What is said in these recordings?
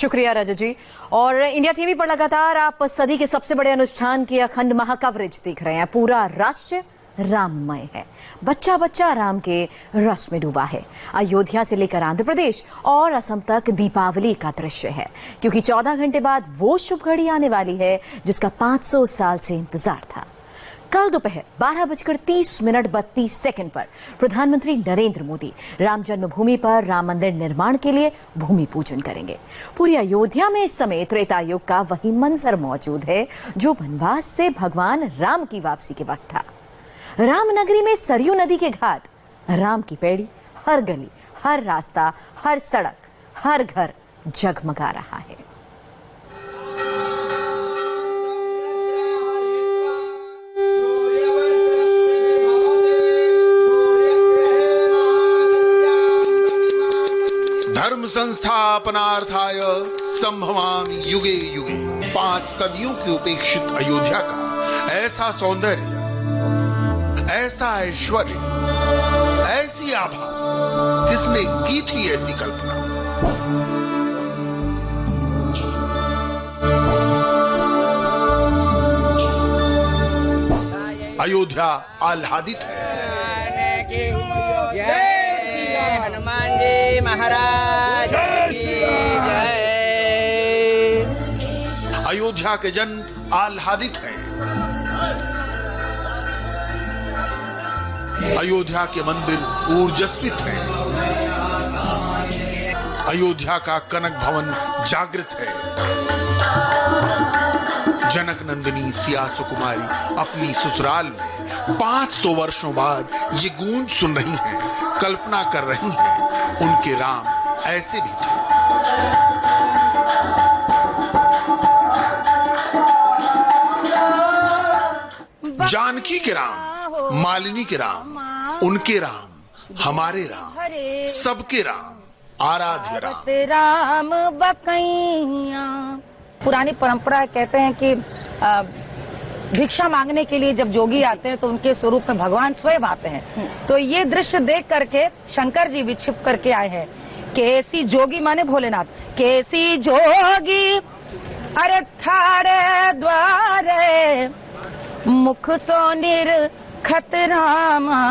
शुक्रिया रजत जी। और India TV पर लगातार आप सदी के सबसे बड़े अनुष्ठान की अखंड महाकवरेज देख रहे हैं। पूरा राष्ट्र राममय है, बच्चा बच्चा राम के रस में डूबा है। अयोध्या से लेकर आंध्र प्रदेश और असम तक दीपावली का दृश्य है, क्योंकि 14 घंटे बाद वो शुभ घड़ी आने वाली है जिसका 500 साल से इंतजार था। कल दोपहर 12:30 पर प्रधानमंत्री नरेंद्र मोदी राम जन्मभूमि पर राम मंदिर निर्माण के लिए भूमि पूजन करेंगे। पूरी अयोध्या में इस समय त्रेता युग का वही मंजर मौजूद है जो वनवास से भगवान राम की वापसी के वक्त था। रामनगरी में सरयू नदी के घाट, राम की पैड़ी, हर गली, हर रास्ता, हर सड़क, हर घर जगमगा रहा है। धर्म संस्थापनार्थाय संभवामि युगे युगे। 5 सदियों की उपेक्षित अयोध्या का ऐसा सौंदर्य, ऐसा ऐश्वर्य, ऐसी आभा, किसने की थी ऐसी कल्पना? अयोध्या आह्लादित है। हनुमान जी महाराज की जय। अयोध्या के जन आह्लादित हैं। अयोध्या के मंदिर ऊर्जस्वित हैं। अयोध्या का कनक भवन जागृत है। जनक नंदिनी सिया सुकुमारी अपनी ससुराल में 500 वर्षों बाद ये गूंज सुन रही हैं, कल्पना कर रही हैं उनके राम ऐसे भी थे। जानकी के राम, मालिनी के राम, उनके राम, हमारे राम, सबके राम, आराध्य राम। राम बकैया। पुरानी परंपरा कहते हैं कि भिक्षा मांगने के लिए जब जोगी आते हैं तो उनके स्वरूप में भगवान स्वयं आते हैं। तो ये दृश्य देख करके शंकर जी भी छिप करके आए हैं। कैसी जोगी माने भोलेनाथ, कैसी जोगी अरे थारे द्वारे मुख सो निर्खत रामा,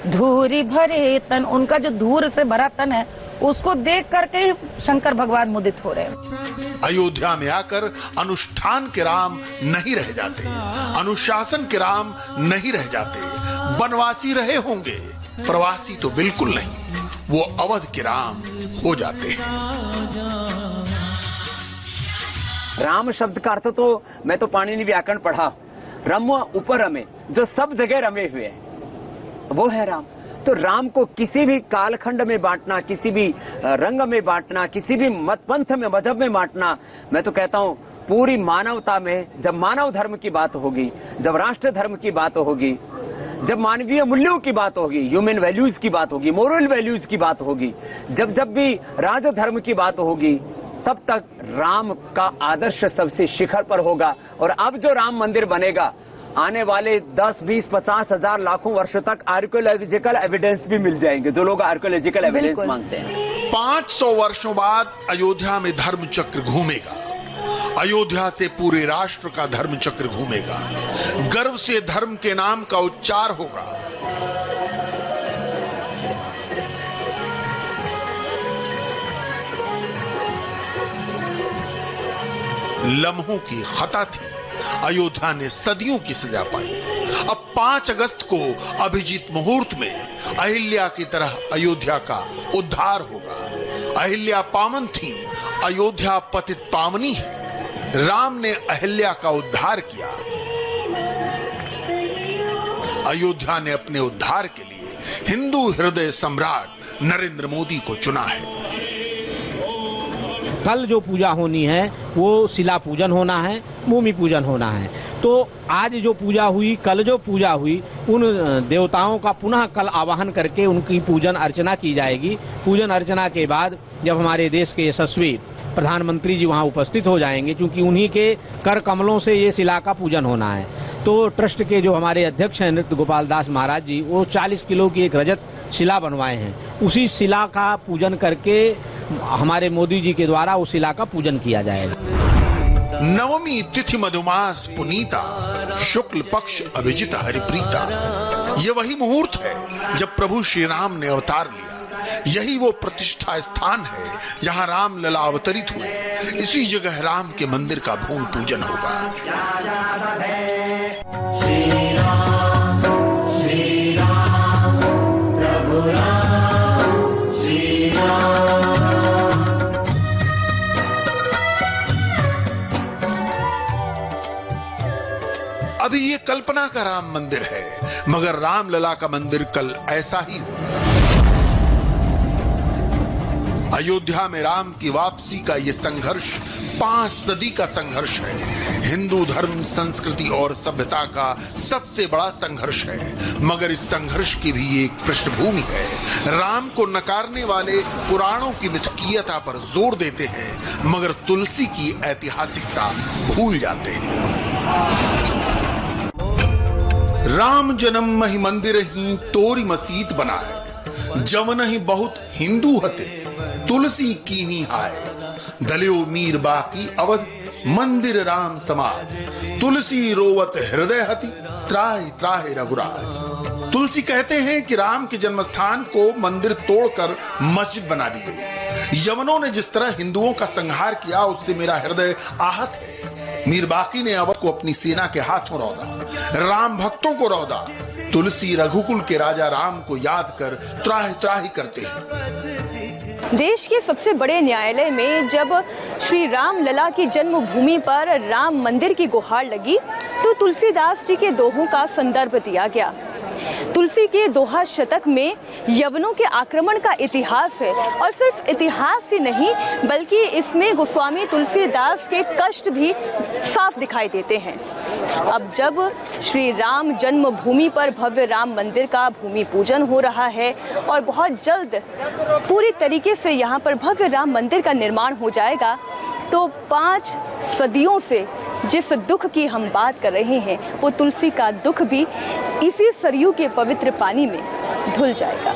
धूरी भरे तन। उनका जो धूर से भरा तन है उसको देख करके शंकर भगवान मुदित हो रहे हैं। अयोध्या में आकर अनुष्ठान के राम नहीं रह जाते, अनुशासन के राम नहीं रह जाते। वनवासी रहे होंगे, प्रवासी तो बिल्कुल नहीं, वो अवध के राम हो जाते हैं। राम शब्द का अर्थ तो मैं तो पाणिनि व्याकरण पढ़ा, रम ऊपर रमे, जो सब जगह रमे हुए हैं वो है राम। तो राम को किसी भी कालखंड में बांटना, किसी भी रंग में बांटना, किसी भी मत पंथ में, मजहब में बांटना, मैं तो कहता हूं पूरी मानवता में जब मानव धर्म की बात होगी, जब राष्ट्र धर्म की बात होगी, जब मानवीय मूल्यों की बात होगी, ह्यूमन वैल्यूज की बात होगी, मोरल वैल्यूज की बात होगी, जब भी राज धर्म की बात होगी, तब तक राम का आदर्श सबसे शिखर पर होगा। और अब जो राम मंदिर बनेगा, आने वाले 10, 20, 50 हजार लाखों वर्षों तक आर्कियोलॉजिकल एविडेंस भी मिल जाएंगे, जो लोग आर्कियोलॉजिकल एविडेंस मांगते हैं। 500 वर्षों बाद अयोध्या में धर्म चक्र घूमेगा। अयोध्या से पूरे राष्ट्र का धर्म चक्र घूमेगा। गर्व से धर्म के नाम का उच्चार होगा। लम्हों की खता थी, अयोध्या ने सदियों की सजा पाई। अब 5 अगस्त को अभिजीत मुहूर्त में अहिल्या की तरह अयोध्या का उद्धार होगा। अहिल्या पावन थी, अयोध्या पतित पावनी है। राम ने अहिल्या का उद्धार किया। अयोध्या ने अपने उद्धार के लिए हिंदू हृदय सम्राट नरेंद्र मोदी को चुना है। कल जो पूजा होनी है वो शिला पूजन होना है, भूमि पूजन होना है। तो आज जो पूजा हुई, कल जो पूजा हुई, उन देवताओं का पुनः कल आवाहन करके उनकी पूजन अर्चना की जाएगी। पूजन अर्चना के बाद जब हमारे देश के यशस्वी प्रधानमंत्री जी वहां उपस्थित हो जाएंगे, क्योंकि उन्हीं के कर कमलों से ये शिला का पूजन होना है, तो ट्रस्ट के जो हमारे अध्यक्ष हैं नृत्य गोपाल दास महाराज जी, वो 40 किलो की एक रजत शिला बनवाए हैं। उसी शिला का पूजन करके हमारे मोदी जी के द्वारा उस शिला का पूजन किया जाएगा। नवमी तिथि मधुमास पुनीता, शुक्ल पक्ष अभिजित हरिप्रीता। ये वही मुहूर्त है जब प्रभु श्री राम ने अवतार लिया। यही वो प्रतिष्ठा स्थान है जहां राम लला अवतरित हुए। इसी जगह राम के मंदिर का भूमि पूजन होगा। अभी ये कल्पना का राम मंदिर है, मगर रामलला का मंदिर कल ऐसा ही होगा। अयोध्या में राम की वापसी का ये संघर्ष 5 सदी का संघर्ष है। हिंदू धर्म, संस्कृति और सभ्यता का सबसे बड़ा संघर्ष है। मगर इस संघर्ष की भी एक पृष्ठभूमि है। राम को नकारने वाले पुराणों की मिथकीयता पर जोर देते हैं, मगर तुलसी की ऐतिहासिकता भूल जाते हैं। राम जन्म मही मंदिर ही तोरी मसीत बनाए, जवन ही बहुत हिंदू हते तुलसी कीनी हाय। दलियो मीर बाकी अवध मंदिर राम समाज, तुलसी रोवत हृदय हति त्राहि त्राहि रघुराज। तुलसी कहते हैं कि राम के जन्मस्थान को मंदिर तोड़कर मस्जिद बना दी गई। यवनों ने जिस तरह हिंदुओं का संहार किया, उससे मेरा हृदय आहत है। मीर बाकी ने अवध को अपनी सेना के हाथों रौंदा, राम भक्तों को रौंदा। तुलसी रघुकुल के राजा राम को याद कर त्राहि त्राहि करते हैं। देश के सबसे बड़े न्यायालय में जब श्री राम लला की जन्मभूमि पर राम मंदिर की गुहार लगी, तो तुलसीदास जी के दोहों का संदर्भ दिया गया। तुलसी के दोहा शतक में यवनों के आक्रमण का इतिहास है, और सिर्फ इतिहास ही नहीं बल्कि इसमें गोस्वामी तुलसीदास के कष्ट भी साफ दिखाई देते हैं। अब जब श्री राम जन्मभूमि पर भव्य राम मंदिर का भूमि पूजन हो रहा है और बहुत जल्द पूरी तरीके से यहाँ पर भव्य राम मंदिर का निर्माण हो जाएगा, तो 5 सदियों से जिस दुख की हम बात कर रहे हैं, वो तुलसी का दुख भी इसी सरयू के पवित्र पानी में धुल जाएगा।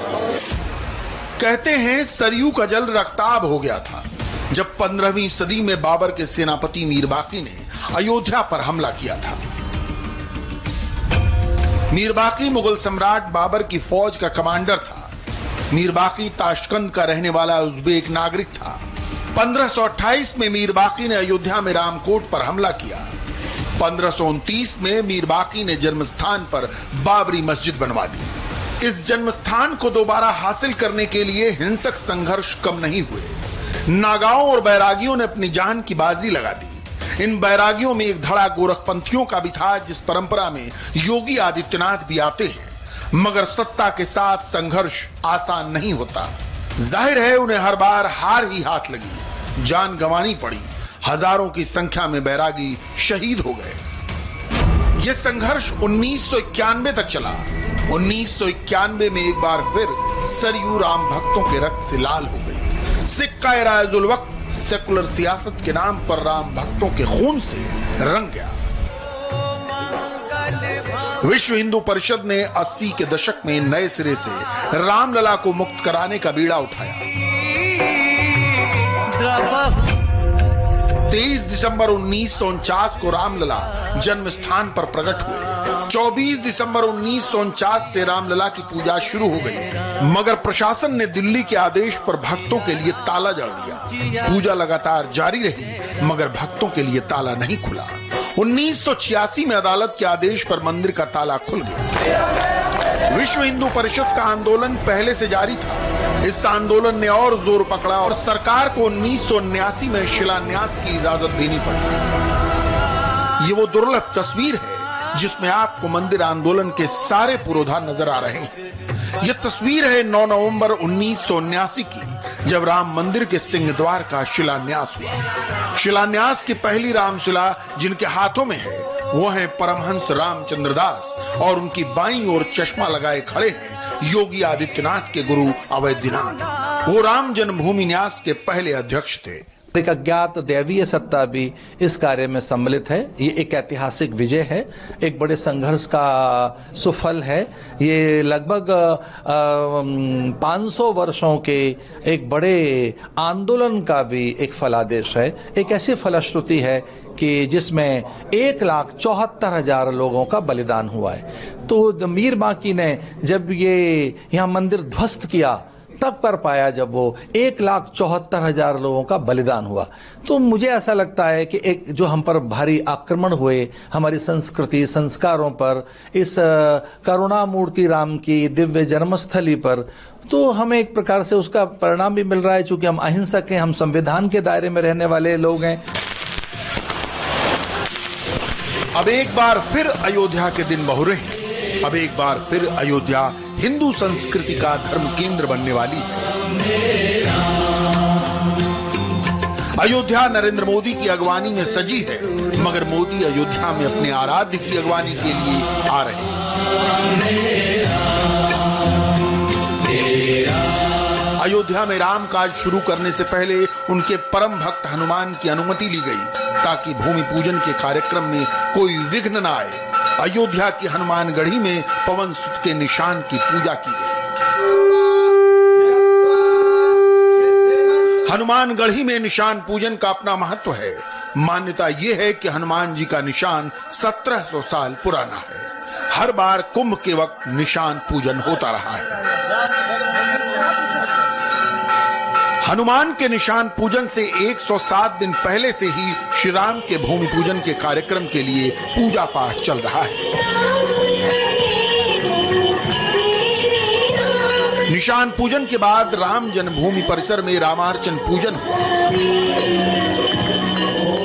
कहते हैं सरयू का जल रक्ताब हो गया था जब 15वीं सदी में बाबर के सेनापति मीर बाकी ने अयोध्या पर हमला किया था। मीर बाकी मुगल सम्राट बाबर की फौज का कमांडर था। मीर बाकी ताशकंद का रहने वाला उज़्बेक नागरिक था। 1528 में मीर बाकी ने अयोध्या में रामकोट पर हमला किया। 1529 में मीर बाकी ने जन्मस्थान पर बाबरी मस्जिद बनवा दी। इस जन्मस्थान को दोबारा हासिल करने के लिए हिंसक संघर्ष कम नहीं हुए। नागाओं और बैरागियों ने अपनी जान की बाजी लगा दी। इन बैरागियों में एक धड़ा गोरखपंथियों का भी था, जिस परंपरा में योगी आदित्यनाथ भी आते हैं। मगर सत्ता के साथ संघर्ष आसान नहीं होता। जाहिर है उन्हें हर बार हार ही हाथ लगी, जान गंवानी पड़ी। हजारों की संख्या में बैरागी शहीद हो गए। यह संघर्ष 1991 तक चला। 1991 में एक बार फिर सरयू राम भक्तों के रक्त से लाल हो गई। सिक्का राजुल वक्त सेकुलर सियासत के नाम पर राम भक्तों के खून से रंग गया। विश्व हिंदू परिषद ने 80 के दशक में नए सिरे से रामलला को मुक्त कराने का बीड़ा उठाया। 23 दिसंबर 1949 को रामलला जन्म स्थान पर प्रकट हुए। 24 दिसंबर 1949 से रामलला की पूजा शुरू हो गई, मगर प्रशासन ने दिल्ली के आदेश पर भक्तों के लिए ताला जड़ दिया। पूजा लगातार जारी रही, मगर भक्तों के लिए ताला नहीं खुला। 1986 में अदालत के आदेश पर मंदिर का ताला खुल गया। विश्व हिंदू परिषद का आंदोलन पहले से जारी था। इस आंदोलन ने और जोर पकड़ा और सरकार को 1979 में शिलान्यास की इजाजत देनी पड़ी। ये वो दुर्लभ तस्वीर है जिसमें आपको मंदिर आंदोलन के सारे पुरोधा नजर आ रहे हैं। यह तस्वीर है 9 नवंबर 1979 की, जब राम मंदिर के सिंह द्वार का शिलान्यास हुआ। शिलान्यास की पहली रामशिला जिनके हाथों में है वो है परमहंस रामचंद्र दास, और उनकी बाईं ओर चश्मा लगाए खड़े हैं योगी आदित्यनाथ के गुरु अवैधनाथ। वो राम जन्मभूमि न्यास के पहले अध्यक्ष थे। एक अज्ञात दैवीय सत्ता भी इस कार्य में सम्मिलित है। ये एक ऐतिहासिक विजय है, एक बड़े संघर्ष का सुफल है। ये लगभग 500 वर्षों के एक बड़े आंदोलन का भी एक फलादेश है। एक ऐसी फलश्रुति है कि जिसमें 1,74,000 लोगों का बलिदान हुआ है। तो मीर बांकी ने जब ये यहाँ मंदिर ध्वस्त किया तब कर पाया जब वो 1,74,000 लोगों का बलिदान हुआ। तो मुझे ऐसा लगता है कि एक जो हम पर भारी आक्रमण हुए हमारी संस्कृति संस्कारों पर, इस करुणामूर्ति राम की दिव्य जन्मस्थली पर, तो हमें एक प्रकार से उसका परिणाम भी मिल रहा है। चूंकि हम अहिंसक हैं, हम संविधान के दायरे में रहने वाले लोग हैं। अब एक बार फिर अयोध्या के दिन बहुरे हैं। अब एक बार फिर अयोध्या हिंदू संस्कृति का धर्म केंद्र बनने वाली है। अयोध्या नरेंद्र मोदी की अगवानी में सजी है, मगर मोदी अयोध्या में अपने आराध्य की अगवानी के लिए आ रहे हैं। अयोध्या में राम काज शुरू करने से पहले उनके परम भक्त हनुमान की अनुमति ली गई ताकि भूमि पूजन के कार्यक्रम में कोई विघ्न न आए। अयोध्या की हनुमानगढ़ी में पवन सुत के निशान की पूजा की गई। हनुमानगढ़ी में निशान पूजन का अपना महत्व है। मान्यता यह है कि हनुमान जी का निशान 1700 साल पुराना है। हर बार कुंभ के वक्त निशान पूजन होता रहा है। हनुमान के निशान पूजन से 107 दिन पहले से ही श्री राम के भूमि पूजन के कार्यक्रम के लिए पूजा पाठ चल रहा है। निशान पूजन के बाद राम जन्मभूमि परिसर में रामार्चन पूजन हुआ।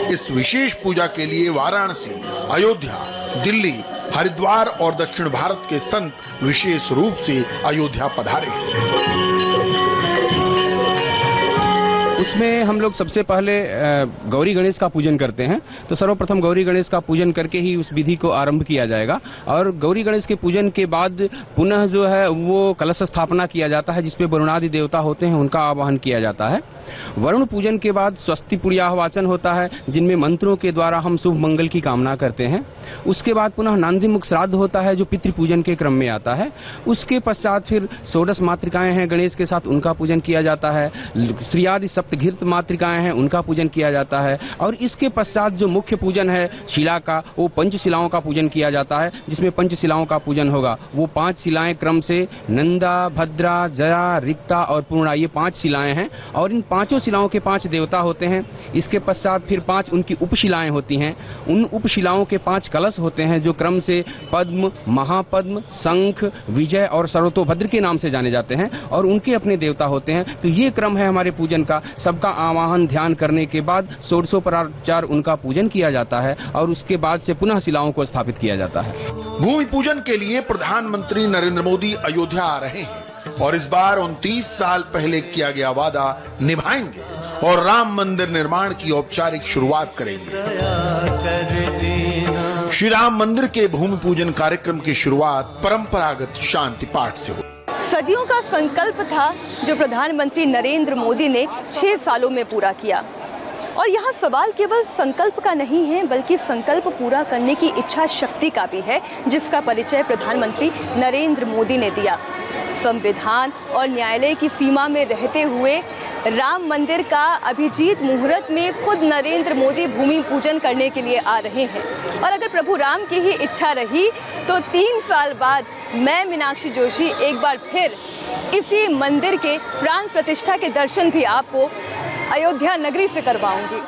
इस विशेष पूजा के लिए वाराणसी, अयोध्या, दिल्ली, हरिद्वार और दक्षिण भारत के संत विशेष रूप से अयोध्या पधारे। उसमें हम लोग सबसे पहले गौरी गणेश का पूजन करते हैं। तो सर्वप्रथम गौरी गणेश का पूजन करके ही उस विधि को आरंभ किया जाएगा और गौरी गणेश के पूजन के बाद पुनः जो है वो कलश स्थापना किया जाता है, जिसपे वरुणादि देवता होते हैं उनका आवाहन किया जाता है। वरुण पूजन के बाद स्वस्ति पुर्याह वाचन होता है, जिनमें मंत्रों के द्वारा हम शुभ मंगल की कामना करते हैं। उसके बाद पुनः नांदीमुख श्राद्ध होता है, जो पितृ पूजन के क्रम में आता है। उसके पश्चात फिर 16 मातृकाएं हैं गणेश के साथ, उनका पूजन किया जाता है। श्रीयादि सप्तघृत मातृकाएं हैं, उनका पूजन किया जाता है। और इसके पश्चात जो मुख्य पूजन है शिला का, वो पंचशिलाओं का पूजन किया जाता है, जिसमें पंचशिलाओं का पूजन होगा। वो 5 शिलाएं क्रम से नंदा, भद्रा, जया, रिक्ता और पूर्णा, ये 5 शिलाएं हैं और इन 5 शिलाओं के 5 देवता होते हैं। इसके पश्चात फिर 5 उनकी उपशिलाएं होती हैं। उन उपशिलाओं के 5 कलश होते हैं, जो क्रम से पद्म, महापद्म, शंख, विजय और सर्वतोभद्र के नाम से जाने जाते हैं और उनके अपने देवता होते हैं। तो ये क्रम है हमारे पूजन का। सबका आवाहन ध्यान करने के बाद षोडशोपचार उनका पूजन किया जाता है और उसके बाद से पुनः शिलाओं को स्थापित किया जाता है। भूमि पूजन के लिए प्रधानमंत्री नरेंद्र मोदी अयोध्या आ रहे हैं और इस बार 29 साल पहले किया गया वादा निभाएंगे और राम मंदिर निर्माण की औपचारिक शुरुआत करेंगे। श्री राम मंदिर के भूमि पूजन कार्यक्रम की शुरुआत परंपरागत शांति पाठ से हुई। सदियों का संकल्प था जो प्रधानमंत्री नरेंद्र मोदी ने 6 सालों में पूरा किया। और यहाँ सवाल केवल संकल्प का नहीं है, बल्कि संकल्प पूरा करने की इच्छा शक्ति का भी है, जिसका परिचय प्रधानमंत्री नरेंद्र मोदी ने दिया। संविधान और न्यायालय की सीमा में रहते हुए राम मंदिर का अभिजीत मुहूर्त में खुद नरेंद्र मोदी भूमि पूजन करने के लिए आ रहे हैं। और अगर प्रभु राम की ही इच्छा रही तो 3 साल बाद मैं मीनाक्षी जोशी एक बार फिर इसी मंदिर के प्राण प्रतिष्ठा के दर्शन भी आपको अयोध्या नगरी से करवाऊंगी।